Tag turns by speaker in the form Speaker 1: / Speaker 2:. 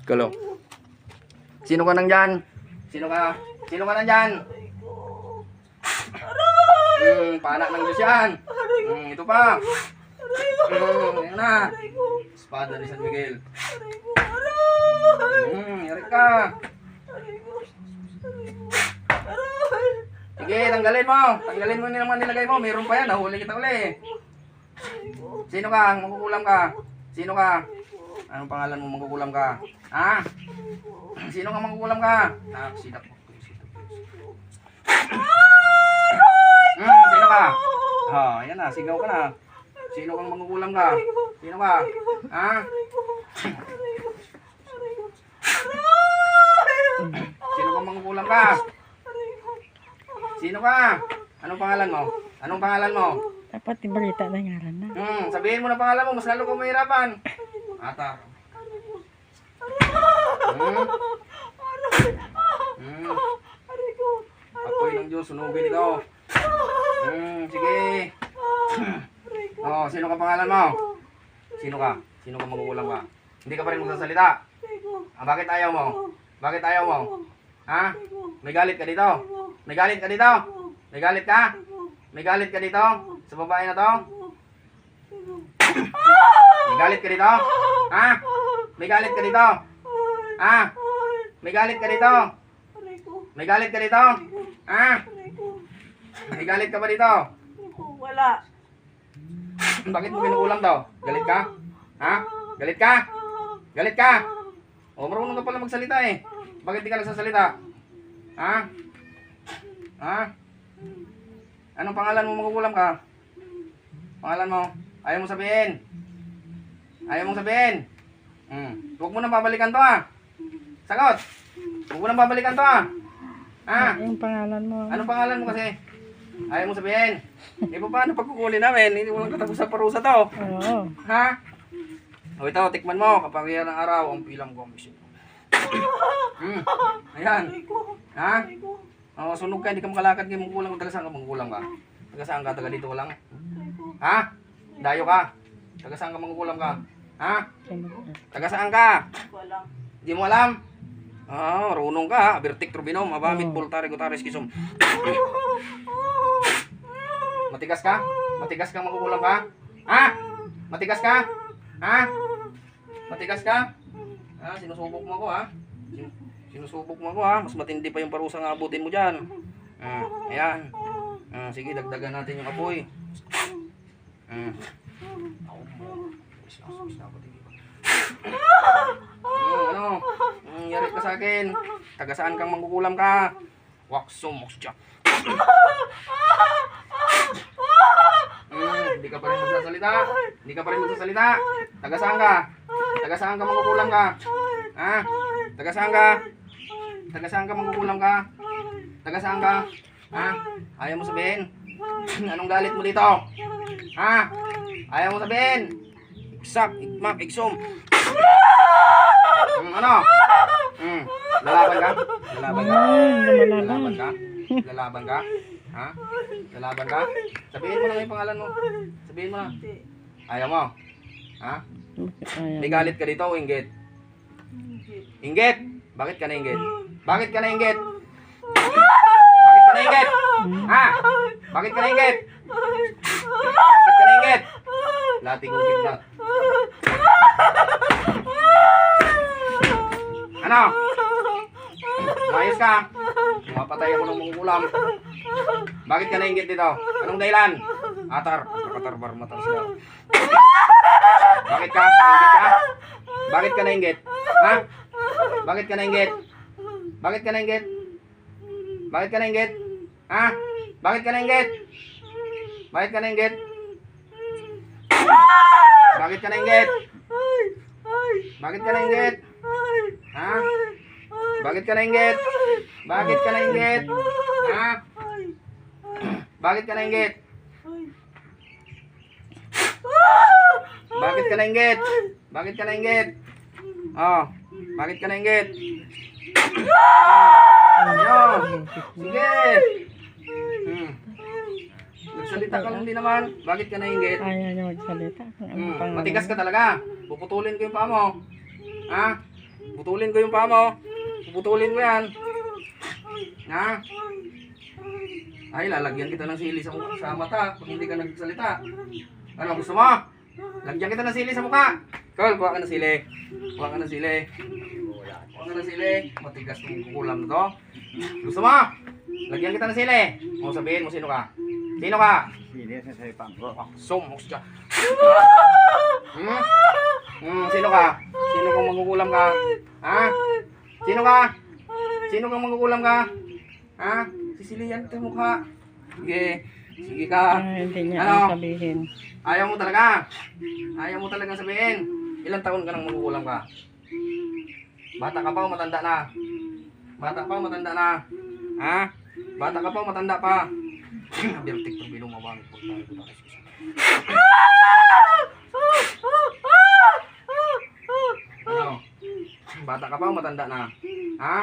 Speaker 1: Kalo. Sino ka nandyan? Sino ka? Sino ka nandyan? Paanak ng Diyos yan. Ito pa. Ayan na. Espada ni San Miguel. Yarik ka. Sige, tanggalin mo. Tanggalin mo naman nilagay mo. Mayroon pa yan. Nahuli kita uli. Sino ka? Magkukulam ka? Sino ka? Anong pangalan mo magkukulam ka? Ha? Sino ka magkukulam ka? Sidak mo. Sino ka? Ayan na. Sigaw ka na. Sino kang magkukulam ka? Sino ka? Ha? Sino kang magkukulam ka? Sino ka? Anong pangalan mo? Anong pangalan mo?
Speaker 2: Dapat ibalita na ngaran na.
Speaker 1: Sabihin mo na pangalan mo, mas lalo kang mahirapan. Ata. Apoy ng Diyos, sunugin ito. Sige. Sino ka pangalan mo? Sino ka? Sino ka magkukulam ka? Hindi ka pa rin magsasalita. Bakit ayaw mo? Bakit ayaw mo? Ha? May galit ka dito? May galit ka dito? May galit ka? May galit ka dito? Sa babae na to? May galit ka dito? Ha? May galit ka dito? Ha? May galit ka dito? May galit ka dito? Ha? May galit ka ba dito?
Speaker 3: Wala.
Speaker 1: Bakit mo kinukulam daw? Galit ka? Ha? Galit ka? Galit ka? Marunong ka pala magsalita eh. Bakit di ka nagsasalita? Ha? Ha? Anong pangalan mo magkukulam ka? Pangalan mo? Ayaw mo sabihin? Ayaw mong sabihin? Huwag mo nang babalikan to ha. Sagot! Huwag mo nang babalikan to ha. Ha?
Speaker 2: Yung pangalan mo.
Speaker 1: Anong pangalan mo kasi? Ayaw mong sabihin? Paano pagkukunin namin? Hindi mo lang katapos sa parusa to.
Speaker 2: Oo.
Speaker 1: Ha? Ito, tikman mo. Kapag yan ang araw, ang pilang gomis. Ayan. Ha? Sunog ka, hindi ka makalakad kayo mangkulang. Taga saan ka mangkulang ka? Taga saan ka? Taga dito ka lang? Ha? Dayo ka? Taga saan ka mangkulang ka? Ha? Taga saan ka?
Speaker 3: Wala.
Speaker 1: Hindi mo alam? Runong ka. Abertik turbinom. Abamit, pultare, gutares, kisom. Matigas ka? Matigas ka mangkukulam ka? Ha? Matigas ka? Ha? Matigas ka? Sinusubok mo ako ha? Sinusubok mo ako ha? Mas matindi pa yung parusa nga abutin mo dyan. Ayan. Sige, dagdagan natin yung apoy. Ano? Yarit ka sa akin. Taga saan kang mangkukulam ka? Waksumok siya. Hindi ka pa rin magsasalita. Hindi ka pa rin magsasalita. Taga saan ka? Taga saan ka mangkukulam ka? Ha? Taga saan ka? Taga saan ka mangkukulam ka? Taga saan ka? Ha? Ayaw mo sabihin? Anong galit mo dito? Ha? Ayaw mo sabihin? Iksak, ikmak, iksum. Ano? Lalaban ka? Lalaban ka? Lalaban ka? Lalaban ka? Ha? Lalaban ka? Sabihin mo na yung pangalan mo. Sabihin mo na. Ayaw mo? Ha? May galit ka dito o inggit? Inggit? Bakit ka na inggit? Bakit ka na inggit? Bakit ka na inggit? Ha? Bakit ka na inggit? Bakit ka na inggit? Latigugit na. Ano? Mayos ka? Mapatay ako ng mangkukulam. Bakit ka nainggit dito? Anong dahilan? Atar. Katarbar matar sila. Bakit ka? Nainggit ka? Bakit ka nainggit? Ha? Bakit ka nainggit? Bakit ka nainggit? Bakit ka nainggit? Ha? Bakit ka nainggit? Bakit ka nainggit? Bakit ka nainggit? Bakit ka nainggit? Ha? Bakit ka nainggit? Bakit ka nainggit? Ha? Bakit ka nainggit? Bakit ka nainggit? Bakit ka nainggit? Bakit ka nainggit? Ayun. Sige. Nagsalita ka lang din naman. Bakit ka nainggit?
Speaker 2: Ayaw niya magsalita.
Speaker 1: Matigas ka talaga. Puputulin ko yung paa mo. Ha? Putulin ko yung paa mo. Puputulin ko yan. Ha? Ay, lalagyan kita ng sili sa mata pag hindi ka nagsalita. Ano gusto mo? Lagyan kita ng sili sa mukha. Col, kuha ka ng sili. Kuha ka ng sili. Kuha ka ng sili. Matigas ng kukulam na to. Gusto mo? Lagyan kita ng sili. O sabihin mo sino ka? Sino ka?
Speaker 3: Sili sa saipang ko.
Speaker 1: Sumos ka. Sino ka? Sino kang mangkukulam ka? Ha? Sino ka? Sino kang mangkukulam ka? Ha? Sisilian ka mukha. Sige. Sige ka.
Speaker 2: Hindi niya
Speaker 1: Ano?
Speaker 2: sabihin.
Speaker 1: Ayaw mo talaga. Ayaw mo talaga sabihin. Ilang taon ka nang mangkukulam ka? Bata ka pa o matanda na? Bata pa o matanda na? Ha? Bata ka pa o matanda pa? Birtik to binumawang po tayo. Ano? Bata ka pa o matanda na? Ha?